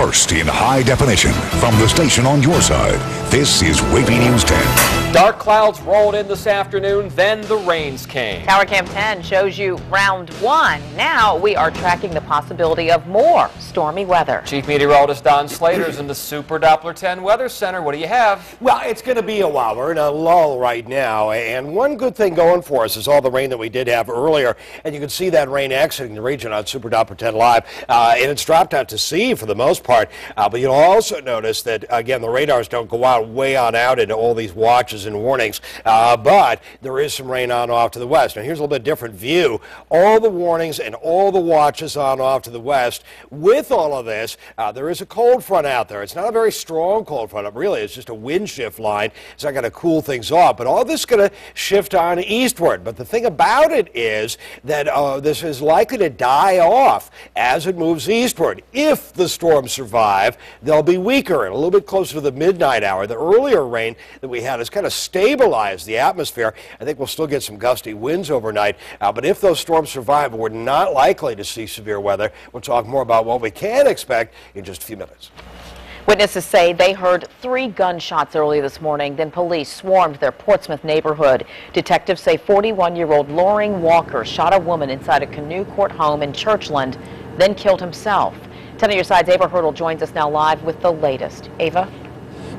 First in high definition from the station on your side, this is WAVY News 10. Dark clouds rolled in this afternoon, then the rains came. Tower Cam 10 shows you round one. Now we are tracking the possibility of more stormy weather. Chief Meteorologist Don Slater's in the Super Doppler 10 Weather Center. What do you have? Well, it's going to be a while. We're in a lull right now, and one good thing going for us is all the rain that we did have earlier, and you can see that rain exiting the region on Super Doppler 10 Live, and it's dropped out to sea for the most part, but you'll also notice that, again, the radars don't go out way on out into all these watches and warnings, but there is some rain on off to the west. Now, here's a little bit different view. All the warnings and all the watches on off to the west. With all of this, there is a cold front out there. It's not a very strong cold front. It really is just a wind shift line. It's not going to cool things off, but all this is going to shift on eastward. But the thing about it is that this is likely to die off as it moves eastward. If the storms survive, they'll be weaker and a little bit closer to the midnight hour. The earlier rain that we had has kind of stabilized the atmosphere. I think we'll still get some gusty winds overnight, but if those storms survive, we're not likely to see severe weather. We'll talk more about what we can expect in just a few minutes. Witnesses say they heard 3 gunshots early this morning. Then police swarmed their Portsmouth neighborhood. Detectives say 41-year-old Loring Walker shot a woman inside a Canoe Court home in Churchland, then killed himself. 10 on your side's Ava Hurdle joins us now live with the latest. Ava?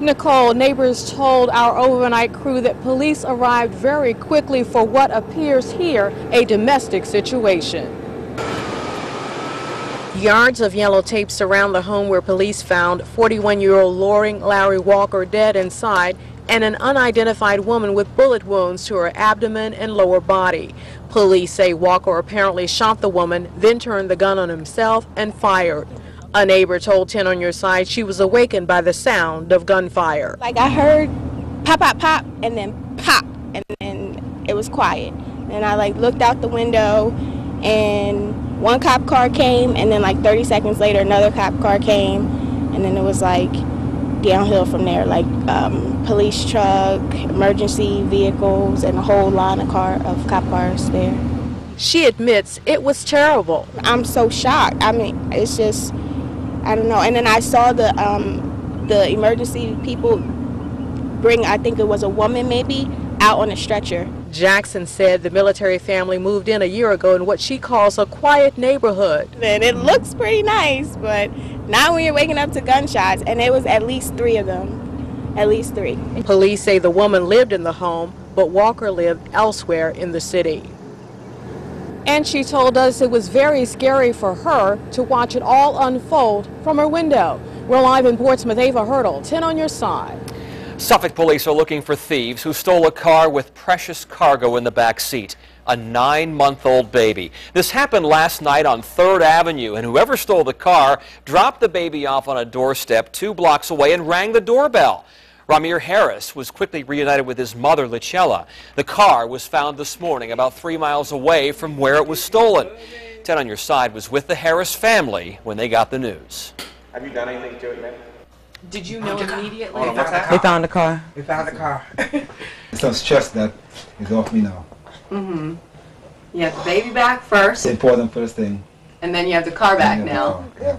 Nicole, neighbors told our overnight crew that police arrived very quickly for what appears here a domestic situation. Yards of yellow tape surround the home where police found 41-year-old Loring Larry Walker dead inside and an unidentified woman with bullet wounds to her abdomen and lower body. Police say Walker apparently shot the woman, then turned the gun on himself and fired. A neighbor told 10 on your side she was awakened by the sound of gunfire. Like I heard pop, pop, pop, and then pop, and then it was quiet. And I looked out the window, and one cop car came, and then 30 seconds later another cop car came, and then it was downhill from there, police truck, emergency vehicles, and a whole line of cop cars there. She admits it was terrible. I'm so shocked. I mean, it's just, I don't know. And then I saw the emergency people bring, I think it was a woman maybe, out on a stretcher. Jackson said the military family moved in a year ago in what she calls a quiet neighborhood. And it looks pretty nice, but now when you're waking up to gunshots, and it was at least 3 of them, at least 3. Police say the woman lived in the home, but Walker lived elsewhere in the city. And she told us it was very scary for her to watch it all unfold from her window. We're live in Portsmouth. Ava Hurdle, 10 on your side. Suffolk police are looking for thieves who stole a car with precious cargo in the back seat, a 9-month-old baby. This happened last night on 3rd Avenue, and whoever stole the car dropped the baby off on a doorstep 2 blocks away and rang the doorbell. Ira Harris was quickly reunited with his mother, Lucella. The car was found this morning about 3 miles away from where it was stolen. 10 on your side was with the Harris family when they got the news. Have you done anything to it, man? Did you know immediately? They found the car. We found the car. So it's just that it's off me now. Mm-hmm. You have the baby back first. The important first thing. And then you have the car back now. Yeah.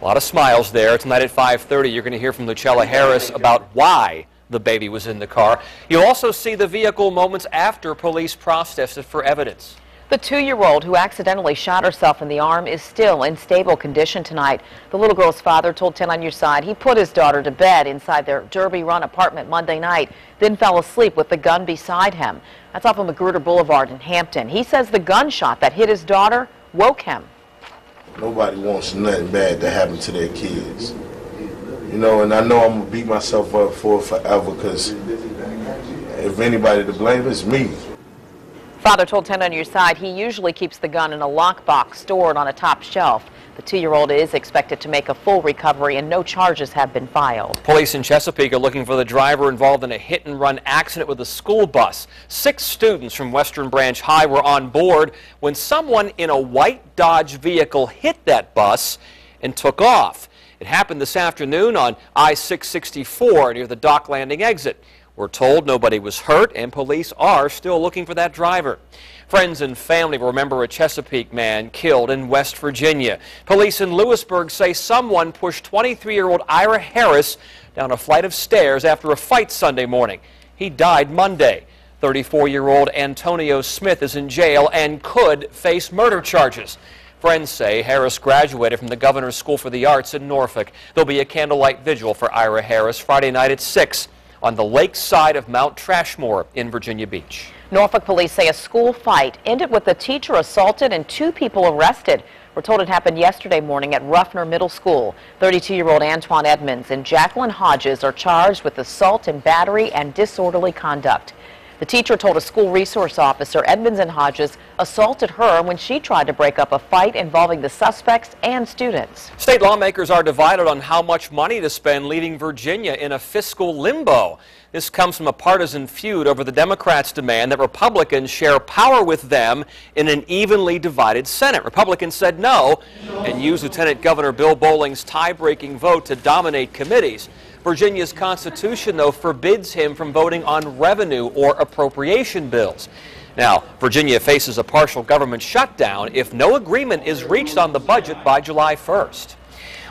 A lot of smiles there. Tonight at 5:30, you're going to hear from Lucella Harris about why the baby was in the car. You'll also see the vehicle moments after police processed it for evidence. The 2-year-old who accidentally shot herself in the arm is still in stable condition tonight. The little girl's father told 10 on your side he put his daughter to bed inside their Derby Run apartment Monday night, then fell asleep with the gun beside him. That's off of Magruder Boulevard in Hampton. He says the gunshot that hit his daughter woke him. Nobody wants nothing bad to happen to their kids. You know, and I know I'm going to beat myself up for it forever, because if anybody to blame, it's me. Father told 10 on your side he usually keeps the gun in a lockbox stored on a top shelf. The 2-year-old is expected to make a full recovery, and no charges have been filed. Police in Chesapeake are looking for the driver involved in a hit-and-run accident with a school bus. 6 students from Western Branch High were on board when someone in a white Dodge vehicle hit that bus and took off. It happened this afternoon on I-664 near the Dock Landing exit. We're told nobody was hurt, and police are still looking for that driver. Friends and family remember a Chesapeake man killed in West Virginia. Police in Lewisburg say someone pushed 23-year-old Ira Harris down a flight of stairs after a fight Sunday morning. He died Monday. 34-year-old Antonio Smith is in jail and could face murder charges. Friends say Harris graduated from the Governor's School for the Arts in Norfolk. There'll be a candlelight vigil for Ira Harris Friday night at 6 on the lake side of Mount Trashmore in Virginia Beach. Norfolk police say a school fight ended with a teacher assaulted and 2 people arrested. We're told it happened yesterday morning at Ruffner Middle School. 32-year-old Antoine Edmonds and Jacqueline Hodges are charged with assault and battery and disorderly conduct. The teacher told a school resource officer Edmonds and Hodges assaulted her when she tried to break up a fight involving the suspects and students. State lawmakers are divided on how much money to spend, leaving Virginia in a fiscal limbo. This comes from a partisan feud over the Democrats' demand that Republicans share power with them in an evenly divided Senate. Republicans said no and used Lieutenant Governor Bill Bowling's tie-breaking vote to dominate committees. Virginia's Constitution, though, forbids him from voting on revenue or appropriation bills. Now, Virginia faces a partial government shutdown if no agreement is reached on the budget by July 1st.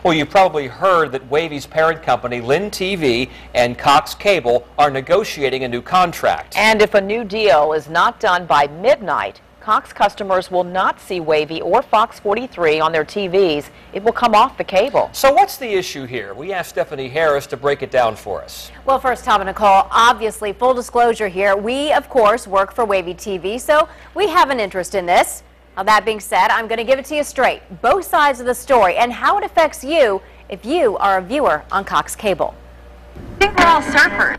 Well, you probably heard that WAVY's parent company, Lynn TV, and Cox Cable are negotiating a new contract. And if a new deal is not done by midnight, Cox customers will not see WAVY or Fox 43 on their TVs. It will come off the cable. So what's the issue here? We asked Stephanie Harris to break it down for us. Well, first, Tom and Nicole, obviously, full disclosure here, we, of course, work for WAVY TV, so we have an interest in this. Now, that being said, I'm going to give it to you straight, both sides of the story, and how it affects you if you are a viewer on Cox Cable. I think we're all surfers.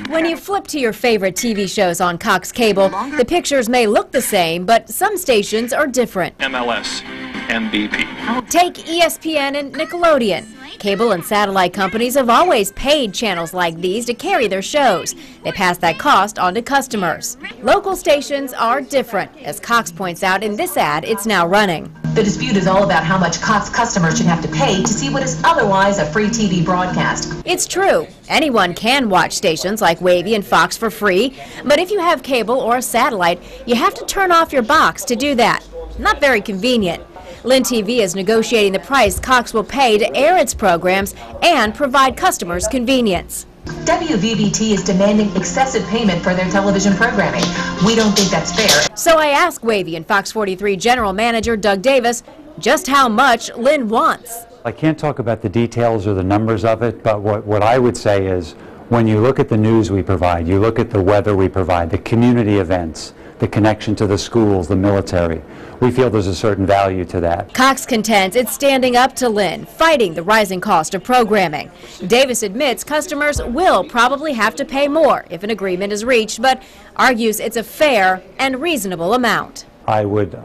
When you flip to your favorite TV shows on Cox Cable, the pictures may look the same, but some stations are different. MLS, MVP. Take ESPN and Nickelodeon. Cable and satellite companies have always paid channels like these to carry their shows. They pass that cost on to customers. Local stations are different, as Cox points out in this ad it's now running. The dispute is all about how much Cox customers should have to pay to see what is otherwise a free TV broadcast. It's true. Anyone can watch stations like WAVY and Fox for free, but if you have cable or a satellite, you have to turn off your box to do that. Not very convenient. Lynn TV is negotiating the price Cox will pay to air its programs and provide customers convenience. WVBT is demanding excessive payment for their television programming. We don't think that's fair. So I asked WAVY and Fox 43 General Manager Doug Davis just how much Lynn wants. I can't talk about the details or the numbers of it, but what I would say is when you look at the news we provide, you look at the weather we provide, the community events, the connection to the schools, the military, we feel there's a certain value to that. Cox contends it's standing up to Lynn, fighting the rising cost of programming. Davis admits customers will probably have to pay more if an agreement is reached, but argues it's a fair and reasonable amount. I would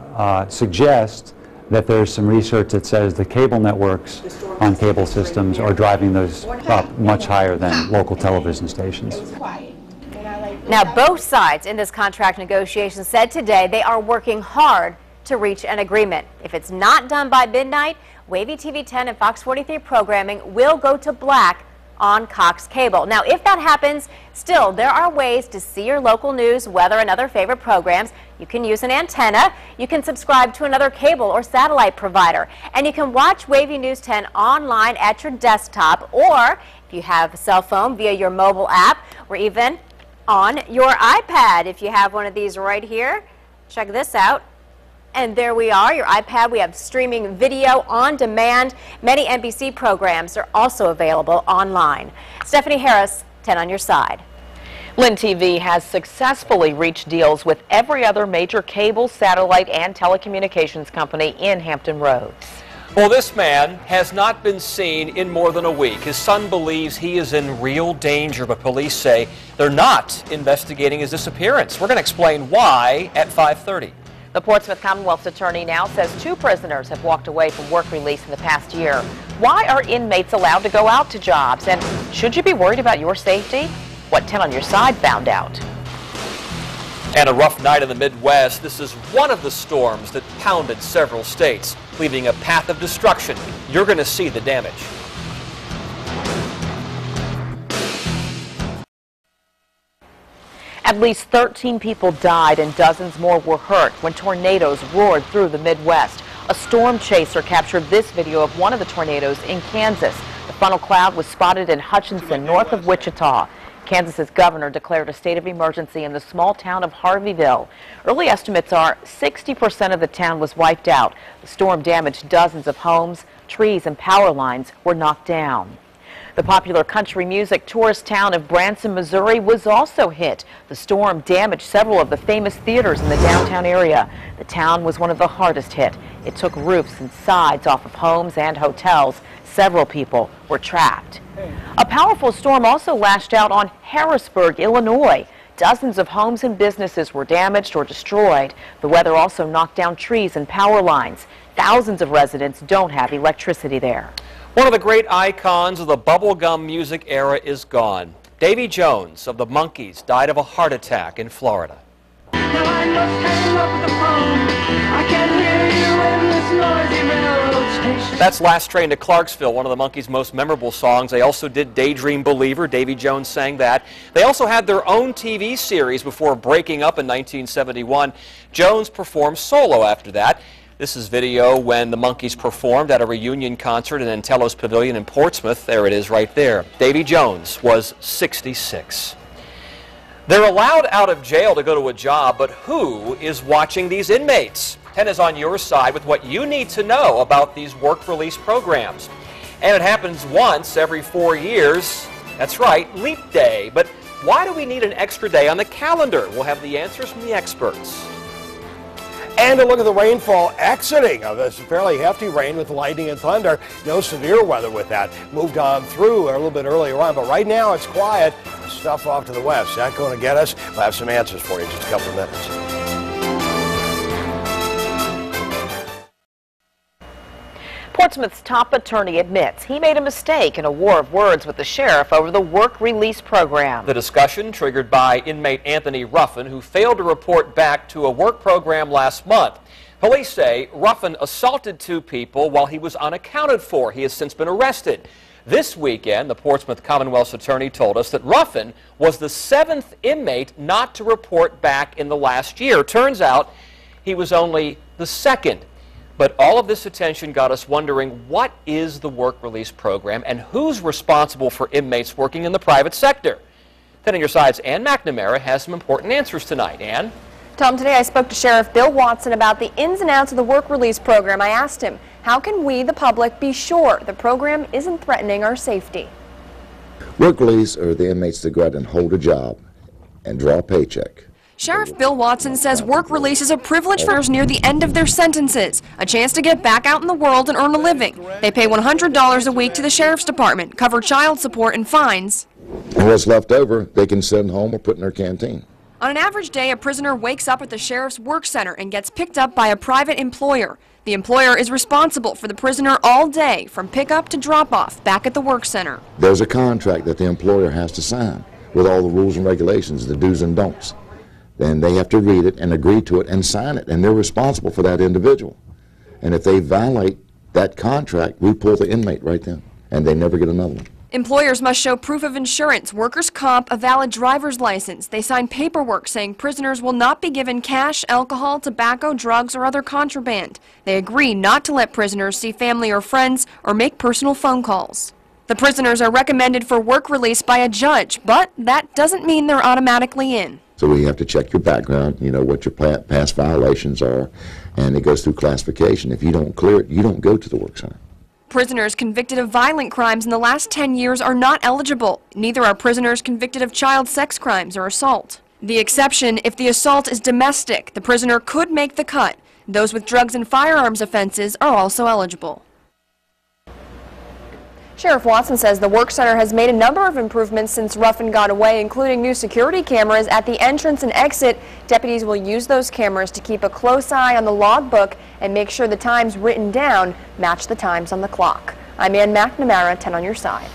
suggest that there's some research that says the cable networks on cable systems are driving those up much higher than local television stations. Now, both sides in this contract negotiation said today they are working hard to reach an agreement. If it's not done by midnight, WAVY TV 10 and Fox 43 programming will go to black on Cox Cable. Now, if that happens, still, there are ways to see your local news, weather, and other favorite programs. You can use an antenna, you can subscribe to another cable or satellite provider, and you can watch WAVY News 10 online at your desktop, or if you have a cell phone, via your mobile app, or even on your iPad. If you have one of these right here, check this out. And there we are, your iPad. We have streaming video on demand. Many NBC programs are also available online. Stephanie Harris, 10 on your side. Lynn TV has successfully reached deals with every other major cable, satellite, and telecommunications company in Hampton Roads. Well, this man has not been seen in more than a week. His son believes he is in real danger, but police say they're not investigating his disappearance. We're going to explain why at 5:30. The Portsmouth Commonwealth's attorney now says 2 prisoners have walked away from work release in the past year. Why are inmates allowed to go out to jobs? And should you be worried about your safety? What 10 on your side found out. And a rough night in the Midwest. This is one of the storms that pounded several states, leaving a path of destruction. You're going to see the damage. At least 13 people died and dozens more were hurt when tornadoes roared through the Midwest. A storm chaser captured this video of one of the tornadoes in Kansas. The funnel cloud was spotted in Hutchinson, north of Wichita. Kansas's governor declared a state of emergency in the small town of Harveyville. Early estimates are 60% of the town was wiped out. The storm damaged dozens of homes, trees and power lines were knocked down. The popular country music tourist town of Branson, Missouri was also hit. The storm damaged several of the famous theaters in the downtown area. The town was one of the hardest hit. It took roofs and sides off of homes and hotels. Several people were trapped. A powerful storm also lashed out on Harrisburg, Illinois. Dozens of homes and businesses were damaged or destroyed. The weather also knocked down trees and power lines. Thousands of residents don't have electricity there. One of the great icons of the bubblegum music era is gone. Davy Jones of the Monkees died of a heart attack in Florida. Now I must hang up the phone. I can hear you in this noisy railroad station. That's Last Train to Clarksville, one of the Monkees' most memorable songs. They also did Daydream Believer. Davy Jones sang that. They also had their own TV series before breaking up in 1971. Jones performed solo after that. This is video when the Monkees performed at a reunion concert in Antelo's Pavilion in Portsmouth. There it is right there. Davy Jones was 66. They're allowed out of jail to go to a job, but who is watching these inmates? 10 is on your side with what you need to know about these work release programs. And it happens once every 4 years. That's right, Leap Day. But why do we need an extra day on the calendar? We'll have the answers from the experts. And a look at the rainfall exiting of this fairly hefty rain with lightning and thunder. No severe weather with that. Moved on through a little bit earlier on, but right now it's quiet. Stuff off to the west. Is that going to get us? We'll have some answers for you in just a couple of minutes. Portsmouth's top attorney admits he made a mistake in a war of words with the sheriff over the work release program. The discussion triggered by inmate Anthony Ruffin, who failed to report back to a work program last month. Police say Ruffin assaulted 2 people while he was unaccounted for. He has since been arrested. This weekend, the Portsmouth Commonwealth's attorney told us that Ruffin was the 7th inmate not to report back in the last year. Turns out he was only the 2nd. But all of this attention got us wondering, what is the work release program and who's responsible for inmates working in the private sector? 10 on your side's Ann McNamara has some important answers tonight. Ann? Tom, today I spoke to Sheriff Bill Watson about the ins and outs of the work release program. I asked him, how can we, the public, be sure the program isn't threatening our safety? Work release are the inmates that go out and hold a job and draw a paycheck. Sheriff Bill Watson says work release is a privilege for those near the end of their sentences, a chance to get back out in the world and earn a living. They pay $100 a week to the Sheriff's Department, cover child support and fines. And what's left over, they can send home or put in their canteen. On an average day, a prisoner wakes up at the Sheriff's Work Center and gets picked up by a private employer. The employer is responsible for the prisoner all day, from pickup to drop-off, back at the work center. There's a contract that the employer has to sign with all the rules and regulations, the do's and don'ts. Then they have to read it and agree to it and sign it, and they're responsible for that individual. And if they violate that contract, we pull the inmate right then, and they never get another one. Employers must show proof of insurance, workers' comp, a valid driver's license. They sign paperwork saying prisoners will not be given cash, alcohol, tobacco, drugs, or other contraband. They agree not to let prisoners see family or friends or make personal phone calls. The prisoners are recommended for work release by a judge, but that doesn't mean they're automatically in. So we have to check your background, you know, what your past violations are, and it goes through classification. If you don't clear it, you don't go to the work center. Prisoners convicted of violent crimes in the last 10 years are not eligible. Neither are prisoners convicted of child sex crimes or assault. The exception, if the assault is domestic, the prisoner could make the cut. Those with drugs and firearms offenses are also eligible. Sheriff Watson says the work center has made a number of improvements since Ruffin got away, including new security cameras at the entrance and exit. Deputies will use those cameras to keep a close eye on the logbook and make sure the times written down match the times on the clock. I'm Ann McNamara, 10 on your side.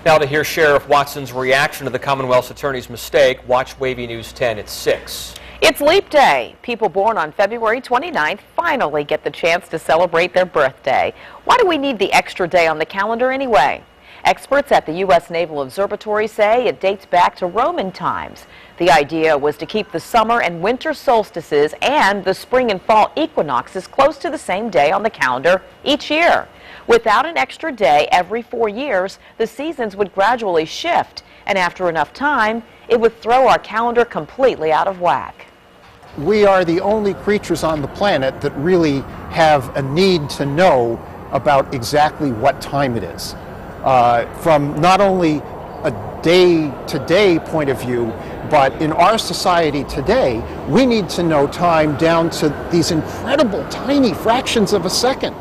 Now to hear Sheriff Watson's reaction to the Commonwealth's attorney's mistake, watch WAVY News 10 at 6. It's Leap Day. People born on February 29th finally get the chance to celebrate their birthday. Why do we need the extra day on the calendar anyway? Experts at the U.S. Naval Observatory say it dates back to Roman times. The idea was to keep the summer and winter solstices and the spring and fall equinoxes close to the same day on the calendar each year. Without an extra day every 4 years, the seasons would gradually shift, and after enough time, it would throw our calendar completely out of whack. We are the only creatures on the planet that really have a need to know about exactly what time it is. From not only a day-to-day point of view, but in our society today, we need to know time down to these incredible tiny fractions of a second.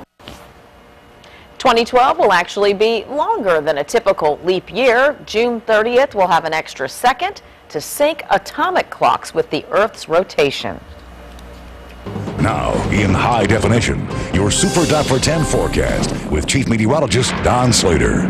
2012 will actually be longer than a typical leap year. June 30th will have an extra second to sync atomic clocks with the Earth's rotation. Now, in high definition, your Super Dapper 10 forecast with Chief Meteorologist Don Slater.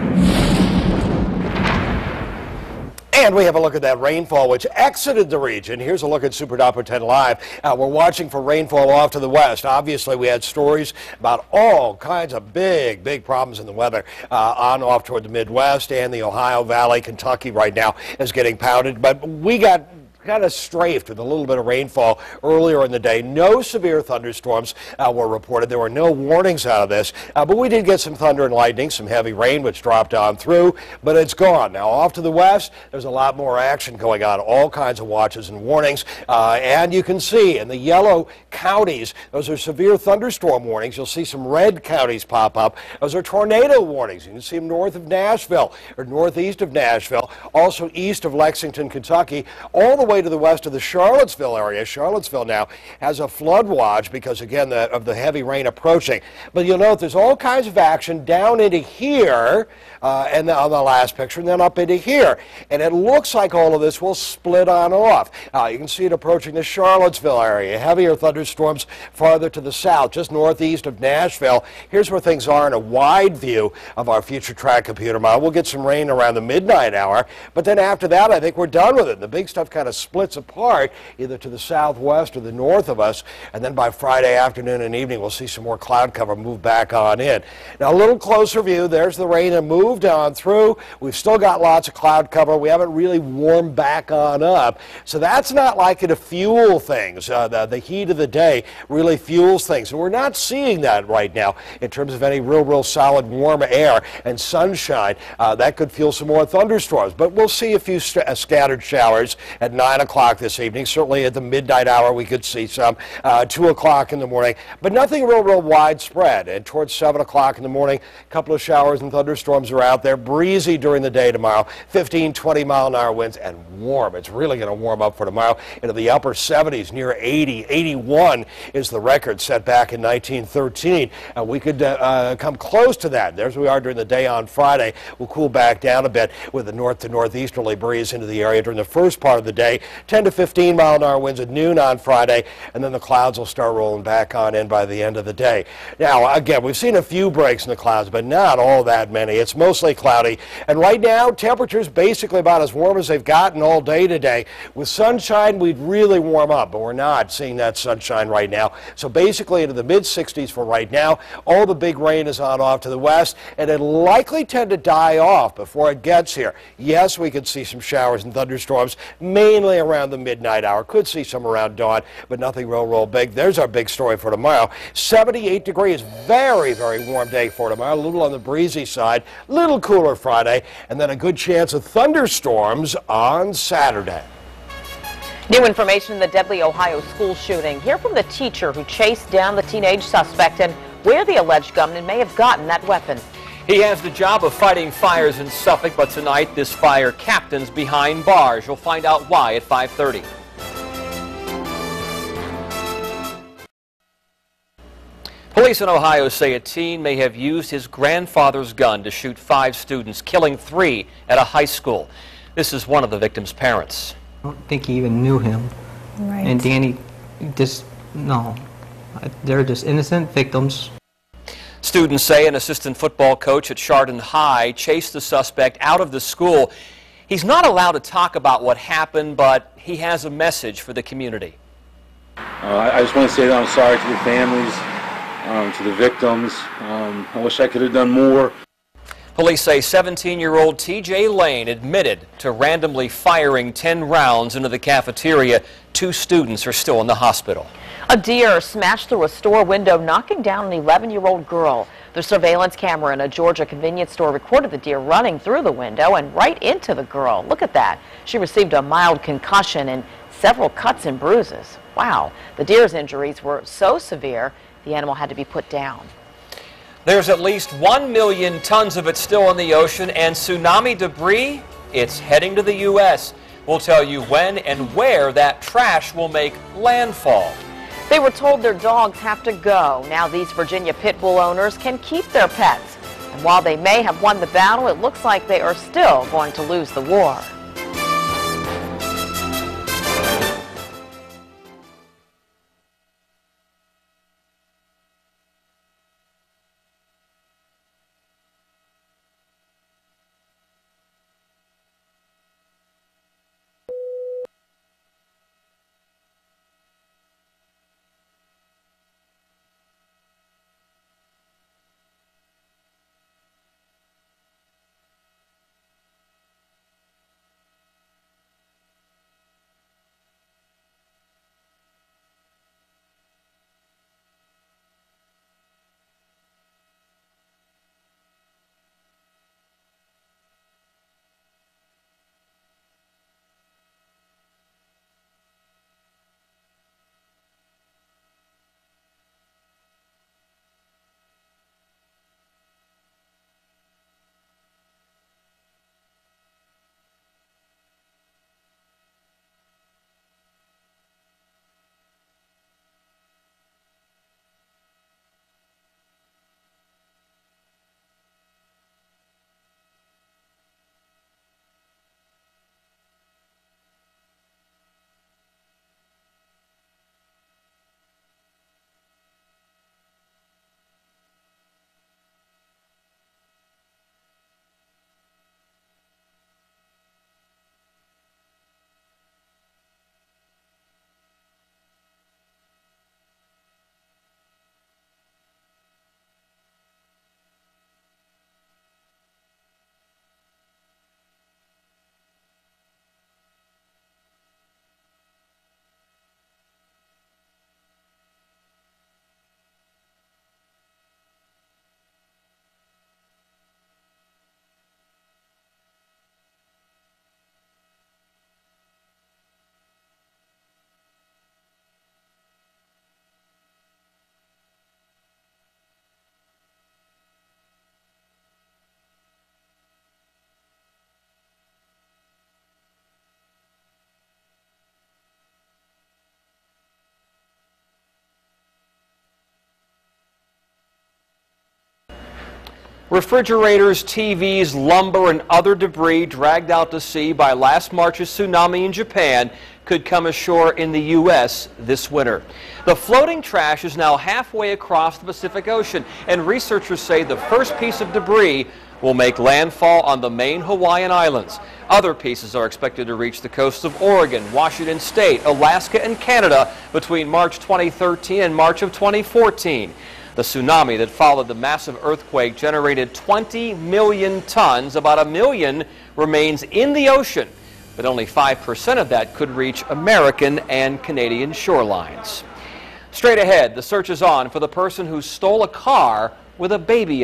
And we have a look at that rainfall which exited the region. Here's a look at Super Doppler 10 Live. We're watching for rainfall off to the west. Obviously, we had stories about all kinds of big problems in the weather on off toward the Midwest, and the Ohio Valley. Kentucky right now is getting pounded. But we got kind of strafed with a little bit of rainfall earlier in the day. No severe thunderstorms were reported. There were no warnings out of this, but we did get some thunder and lightning, some heavy rain which dropped on through, but it's gone. Now off to the west, there's a lot more action going on, all kinds of watches and warnings, and you can see in the yellow counties, those are severe thunderstorm warnings. You'll see some red counties pop up. Those are tornado warnings. You can see them north of Nashville or northeast of Nashville, also east of Lexington, Kentucky, all the way to the west of the Charlottesville area. Charlottesville now has a flood watch because, again, of the heavy rain approaching. But you'll note there's all kinds of action down into here, and on the last picture, and then up into here. And it looks like all of this will split on off. You can see it approaching the Charlottesville area. Heavier thunderstorms farther to the south, just northeast of Nashville. Here's where things are in a wide view of our future TRAK computer model. We'll get some rain around the midnight hour, but then after that, I think we're done with it. The big stuff kind of splits apart either to the southwest or the north of us, and then by Friday afternoon and evening we'll see some more cloud cover move back on in. Now a little closer view, there's the rain that moved on through. We've still got lots of cloud cover. We haven't really warmed back on up, so that's not likely to fuel things. The heat of the day really fuels things, and we're not seeing that right now in terms of any real solid warm air and sunshine. That could fuel some more thunderstorms, but we'll see a few scattered showers at 9 o'clock this evening. Certainly at the midnight hour we could see some, 2 o'clock in the morning, but nothing real widespread. And towards 7 o'clock in the morning, a couple of showers and thunderstorms are out there. Breezy during the day tomorrow, 15-20 mile-an-hour winds, and warm. It's really going to warm up for tomorrow into the upper 70s, near 80. 81 is the record set back in 1913. We could come close to that. There's where we are during the day on Friday. We'll cool back down a bit with a north to northeasterly breeze into the area during the first part of the day. 10 to 15 mile-an-hour winds at noon on Friday, and then the clouds will start rolling back on in by the end of the day. Now, again, we've seen a few breaks in the clouds, but not all that many. It's mostly cloudy, and right now, temperatures basically about as warm as they've gotten all day today. With sunshine, we'd really warm up, but we're not seeing that sunshine right now. So basically into the mid-60s for right now. All the big rain is on off to the west, and it'll likely tend to die off before it gets here. Yes, we could see some showers and thunderstorms, mainly around the midnight hour. Could see some around dawn, but nothing real big. There's our big story for tomorrow. 78 degrees, very warm day for tomorrow. A little on the breezy side, little cooler Friday, and then a good chance of thunderstorms on Saturday. New information in the deadly Ohio school shooting. Hear from the teacher who chased down the teenage suspect and where the alleged gunman may have gotten that weapon. He has the job of fighting fires in Suffolk, but tonight this fire captain's behind bars. You'll find out why at 5:30. Police in Ohio say a teen may have used his grandfather's gun to shoot 5 students, killing 3 at a high school. This is one of the victim's parents. I don't think he even knew him. Right. And Danny, no. They're just innocent victims. Students say an assistant football coach at Chardon High chased the suspect out of the school. He's not allowed to talk about what happened, but he has a message for the community. I just want to say that I'm sorry to the families, to the victims. I wish I could have done more. Police say 17-year-old TJ Lane admitted to randomly firing 10 rounds into the cafeteria. 2 students are still in the hospital. A deer smashed through a store window, knocking down an 11-year-old girl. The surveillance camera in a Georgia convenience store recorded the deer running through the window and right into the girl. Look at that. She received a mild concussion and several cuts and bruises. Wow. The deer's injuries were so severe, the animal had to be put down. There's at least 1 million tons of it still in the ocean, and tsunami debris, it's heading to the U.S. We'll tell you when and where that trash will make landfall. They were told their dogs have to go. Now these Virginia pit bull owners can keep their pets. And while they may have won the battle, it looks like they are still going to lose the war. Refrigerators, TVs, lumber, and other debris dragged out to sea by last March's tsunami in Japan could come ashore in the U.S. this winter. The floating trash is now halfway across the Pacific Ocean, and researchers say the first piece of debris will make landfall on the main Hawaiian Islands. Other pieces are expected to reach the coasts of Oregon, Washington State, Alaska, and Canada between March 2013 and March of 2014. The tsunami that followed the massive earthquake generated 20 million tons. About 1 million remains in the ocean, but only 5% of that could reach American and Canadian shorelines. Straight ahead, the search is on for the person who stole a car with a baby